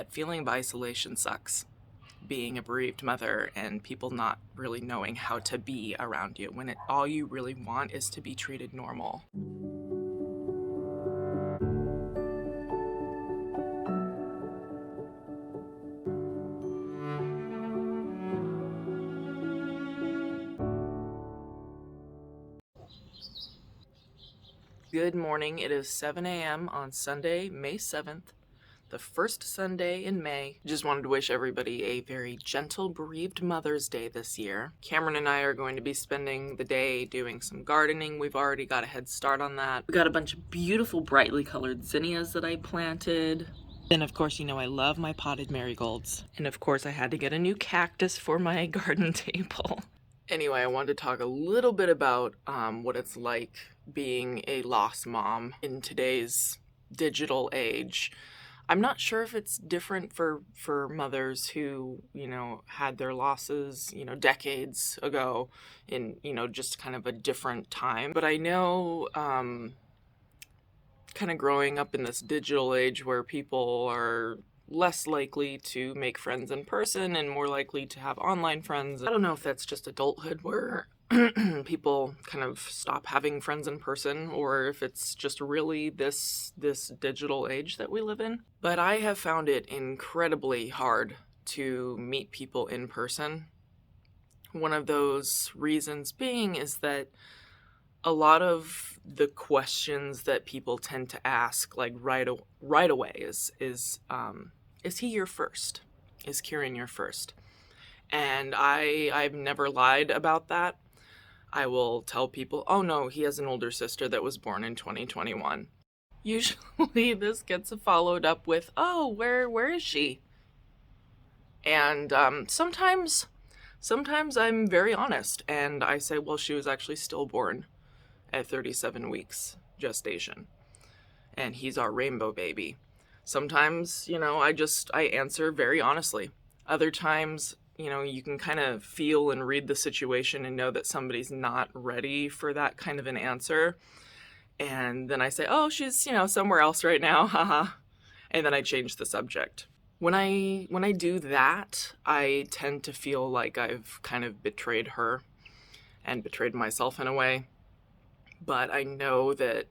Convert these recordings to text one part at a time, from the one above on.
that feeling of isolation sucks. Being a bereaved mother and people not really knowing how to be around you when all you really want is to be treated normal. Good morning. It is 7 a.m. on Sunday, May 7th, the first Sunday in May. Just wanted to wish everybody a very gentle bereaved Mother's Day this year. Kameron and I are going to be spending the day doing some gardening. We've already got a head start on that. We got a bunch of beautiful brightly colored zinnias that I planted. And of course, you know I love my potted marigolds. And of course, I had to get a new cactus for my garden table. Anyway, I wanted to talk a little bit about what it's like being a lost mom in today's digital age. I'm not sure if it's different for mothers who, had their losses, decades ago in, just kind of a different time. But I know kind of growing up in this digital age where people are less likely to make friends in person and more likely to have online friends. I don't know if that's just adulthood where people kind of stop having friends in person, or if it's just really this digital age that we live in. But I have found it incredibly hard to meet people in person. One of those reasons being is that a lot of the questions that people tend to ask, like right away, is he your first? Is Kieran your first? And I've never lied about that. I will tell people, oh no, he has an older sister that was born in 2021. Usually this gets followed up with, oh, where is she? And sometimes I'm very honest and I say, well, she was actually stillborn at 37 weeks gestation. And he's our rainbow baby. Sometimes, I answer very honestly. Other times, you can kind of feel and read the situation and know that somebody's not ready for that kind of an answer. And then I say, oh, she's, somewhere else right now, haha. And then I change the subject. When I do that, I tend to feel like I've kind of betrayed her and betrayed myself in a way. But I know that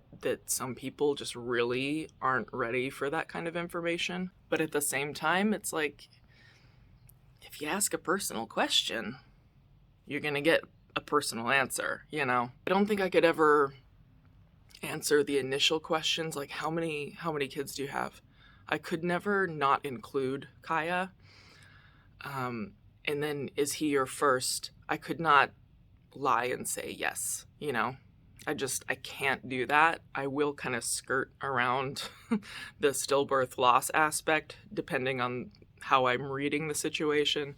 some people just really aren't ready for that kind of information. But at the same time, it's like, if you ask a personal question, you're going to get a personal answer, I don't think I could ever answer the initial questions, like how many kids do you have? I could never not include Kaia. And then, is he your first? I could not lie and say yes, I can't do that. I will kind of skirt around the stillbirth loss aspect depending on how I'm reading the situation.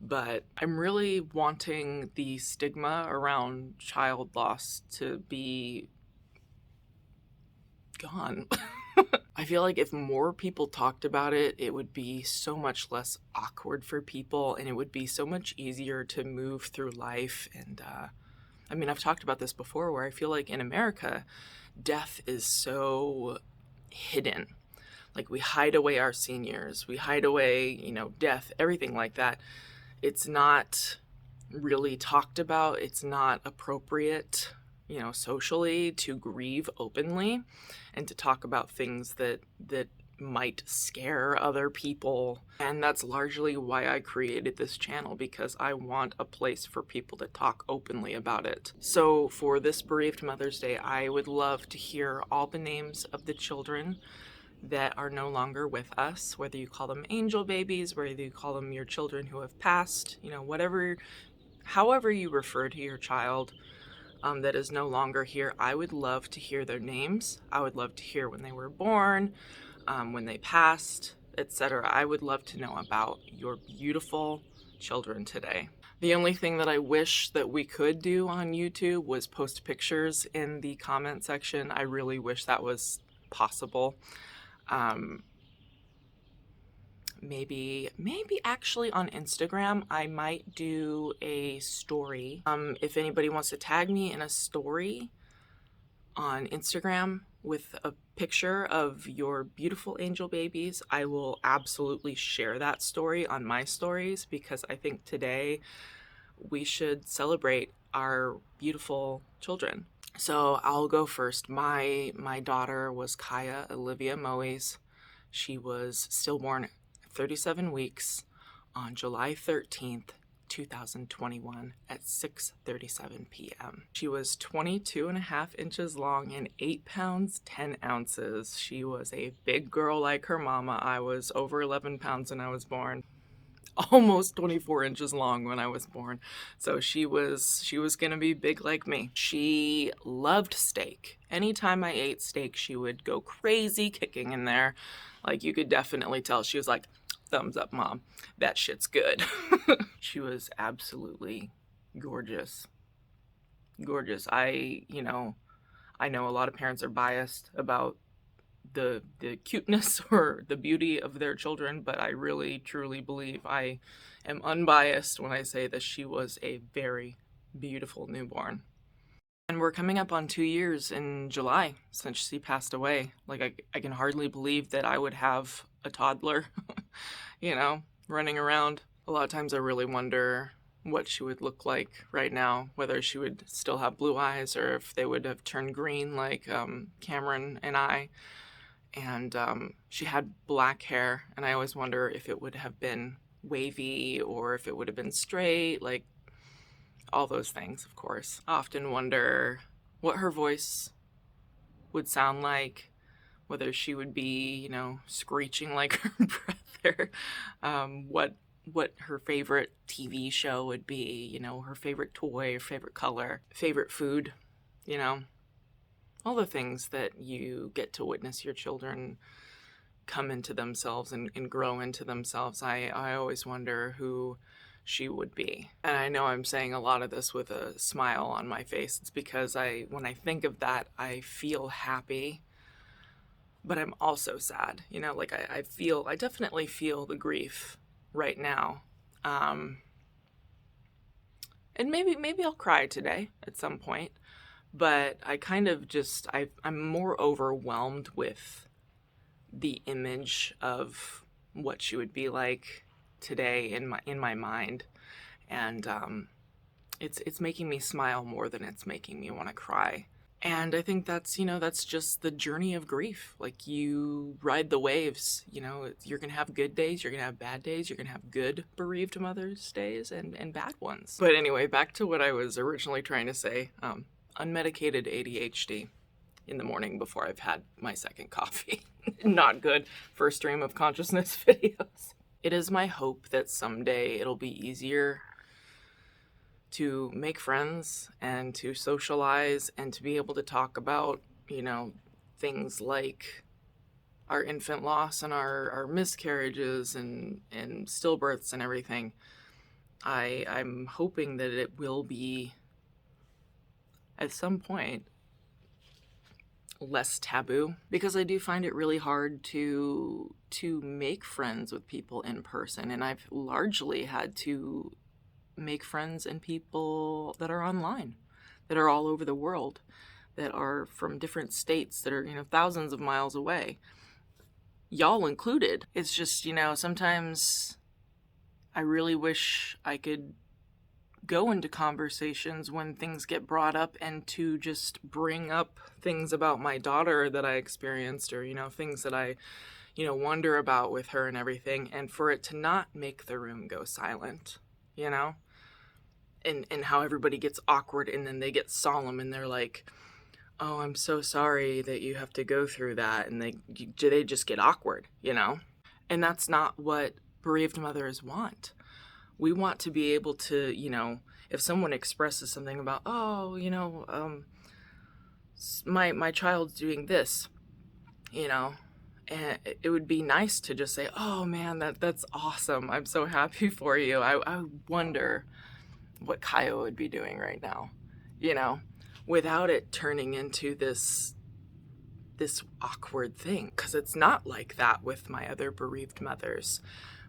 But I'm really wanting the stigma around child loss to be gone. I feel like if more people talked about it, it would be so much less awkward for people and it would be so much easier to move through life. And I've talked about this before where I feel like in America, death is so hidden. Like we hide away our seniors, we hide away, death, everything like that. It's not really talked about. It's not appropriate, socially to grieve openly and to talk about things that might scare other people. And that's largely why I created this channel, because I want a place for people to talk openly about it. So for this Bereaved Mother's Day, I would love to hear all the names of the children that are no longer with us, whether you call them angel babies, whether you call them your children who have passed, however you refer to your child that is no longer here. I would love to hear their names. I would love to hear when they were born, when they passed, etc. I would love to know about your beautiful children today. The only thing that I wish that we could do on YouTube was post pictures in the comment section. I really wish that was possible. Maybe actually on Instagram, I might do a story. If anybody wants to tag me in a story on Instagram with a picture of your beautiful angel babies, I will absolutely share that story on my stories, because I think today we should celebrate our beautiful children. So I'll go first. My daughter was Kaia Olivia Moes. She was stillborn 37 weeks on July 13th, 2021 at 6:37 p.m. She was 22 and a half inches long and 8 pounds 10 ounces. She was a big girl like her mama. I was over 11 pounds when I was born. Almost 24 inches long when I was born. So she was gonna be big like me. She loved steak. Anytime I ate steak, she would go crazy kicking in there. Like, you could definitely tell. She was like, thumbs up, Mom. That shit's good. She was absolutely gorgeous. Gorgeous. I know a lot of parents are biased about the cuteness or the beauty of their children, but I really truly believe I am unbiased when I say that she was a very beautiful newborn. And we're coming up on 2 years in July since she passed away. Like, I can hardly believe that I would have a toddler, running around. A lot of times I really wonder what she would look like right now, whether she would still have blue eyes or if they would have turned green like Kameron and I. And she had black hair, and I always wonder if it would have been wavy or if it would have been straight, like all those things, of course. I often wonder what her voice would sound like, whether she would be, screeching like her brother, what her favorite TV show would be, her favorite toy, her favorite color, favorite food, all the things that you get to witness your children come into themselves and grow into themselves. I always wonder who she would be. And I know I'm saying a lot of this with a smile on my face. It's because when I think of that, I feel happy, but I'm also sad. I definitely feel the grief right now. And maybe I'll cry today at some point. But I kind of I'm more overwhelmed with the image of what she would be like today in my mind. And it's making me smile more than it's making me want to cry. And I think that's just the journey of grief. Like, you ride the waves, you're going to have good days, you're going to have bad days, you're going to have good bereaved mothers days and bad ones. But anyway, back to what I was originally trying to say. Unmedicated ADHD in the morning before I've had my second coffee. Not good for stream of consciousness videos. It is my hope that someday it'll be easier to make friends and to socialize and to be able to talk about, things like our infant loss and our miscarriages and stillbirths and everything. I'm hoping that it will be, at some point, less taboo, because I do find it really hard to make friends with people in person, and I've largely had to make friends and people that are online, that are all over the world, that are from different states, that are thousands of miles away, y'all included. It's just, sometimes I really wish I could go into conversations when things get brought up and to just bring up things about my daughter that I experienced, or things that I wonder about with her and everything, and for it to not make the room go silent, and how everybody gets awkward and then they get solemn and they're like, oh, I'm so sorry that you have to go through that, and they just get awkward, and that's not what bereaved mothers want. We want to be able to, if someone expresses something about, my child's doing this, and it would be nice to just say, oh man, that's awesome. I'm so happy for you. I wonder what Kaia would be doing right now, without it turning into this this awkward thing, because it's not like that with my other bereaved mothers.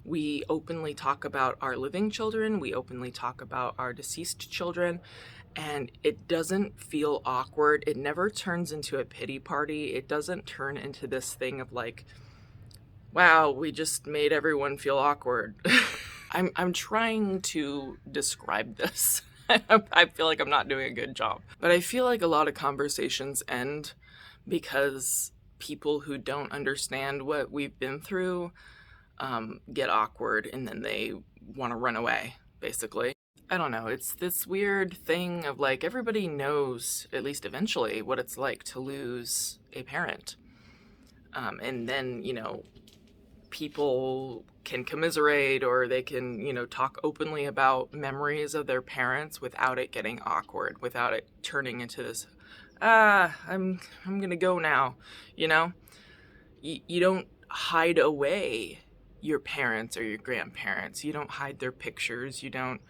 We openly talk about our living children, we openly talk about our deceased children, and it doesn't feel awkward. It never turns into a pity party. It doesn't turn into this thing of like, wow, we just made everyone feel awkward. I'm trying to describe this. I feel like I'm not doing a good job. But I feel like a lot of conversations end because people who don't understand what we've been through get awkward, and then they want to run away, basically. I don't know. It's this weird thing of like, everybody knows, at least eventually, what it's like to lose a parent. And then, people can commiserate, or they can, talk openly about memories of their parents without it getting awkward, without it turning into this, I'm gonna go now, You don't hide away your parents or your grandparents. You don't hide their pictures. You don't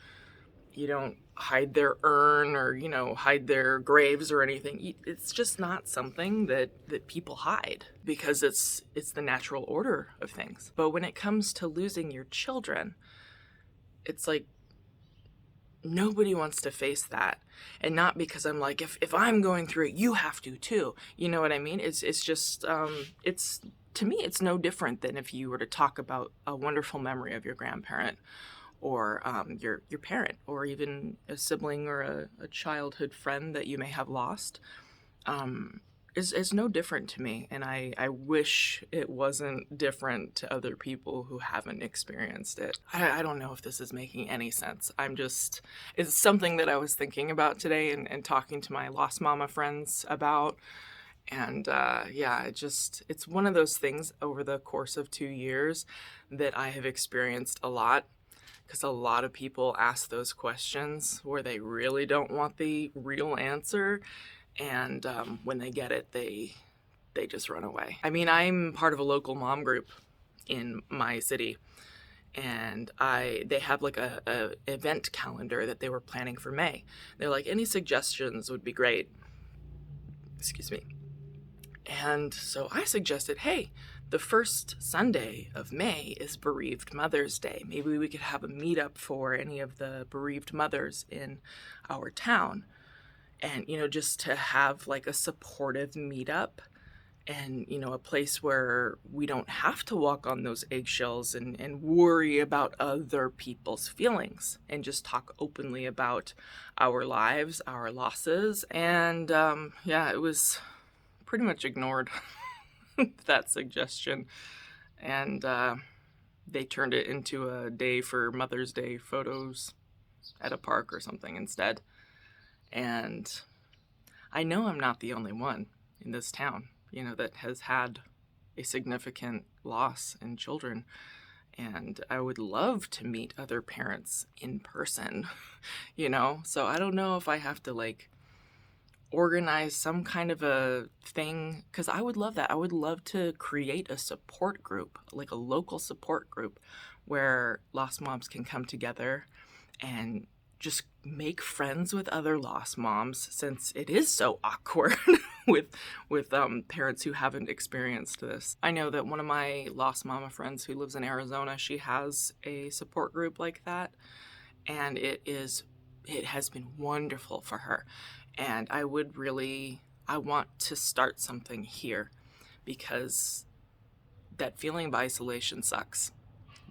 hide their urn, or hide their graves or anything. It's just not something that people hide, because it's the natural order of things. But when it comes to losing your children, it's like nobody wants to face that. And not because I'm like, if I'm going through it, you have to too. You know what I mean? It's just it's, to me, it's no different than if you were to talk about a wonderful memory of your grandparent, or your parent, or even a sibling or a childhood friend that you may have lost. Is no different to me, and I wish it wasn't different to other people who haven't experienced it. I don't know if this is making any sense. It's something that I was thinking about today, and talking to my lost mama friends about. And it's one of those things over the course of 2 years that I have experienced a lot, because a lot of people ask those questions where they really don't want the real answer, and when they get it, they just run away. I mean, I'm part of a local mom group in my city, and they have like a event calendar that they were planning for May. They're like, any suggestions would be great. Excuse me. And so I suggested, hey, the first Sunday of May is Bereaved Mother's Day. Maybe we could have a meetup for any of the bereaved mothers in our town. And, just to have like a supportive meetup, and, a place where we don't have to walk on those eggshells and worry about other people's feelings, and just talk openly about our lives, our losses. And it was pretty much ignored, that suggestion. And they turned it into a day for Mother's Day photos at a park or something instead. And I know I'm not the only one in this town, that has had a significant loss in children. And I would love to meet other parents in person, So I don't know if I have to like organize some kind of a thing, because I would love that. I would love to create a support group, like a local support group, where lost moms can come together and just make friends with other lost moms, since it is so awkward with parents who haven't experienced this. I know that one of my lost mama friends who lives in Arizona, she has a support group like that, and it has been wonderful for her. And I want to start something here, because that feeling of isolation sucks.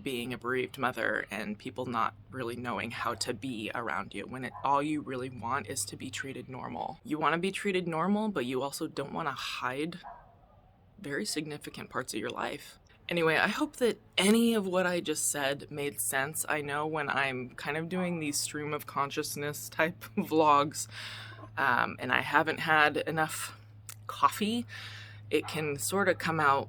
Being a bereaved mother and people not really knowing how to be around you, when all you really want is to be treated normal. You want to be treated normal, but you also don't want to hide very significant parts of your life. Anyway, I hope that any of what I just said made sense. I know when I'm kind of doing these stream of consciousness type vlogs, and I haven't had enough coffee, it can sort of come out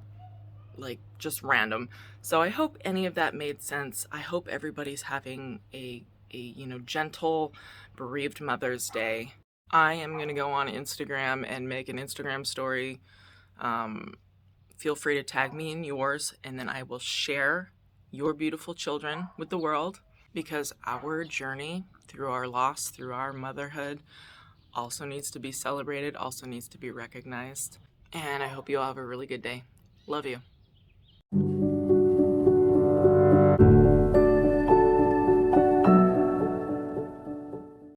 like just random. So I hope any of that made sense. I hope everybody's having a gentle Bereaved Mother's Day. I am going to go on Instagram and make an Instagram story. Feel free to tag me in yours, and then I will share your beautiful children with the world, because our journey through our loss, through our motherhood, also needs to be celebrated, also needs to be recognized. And I hope you all have a really good day. Love you.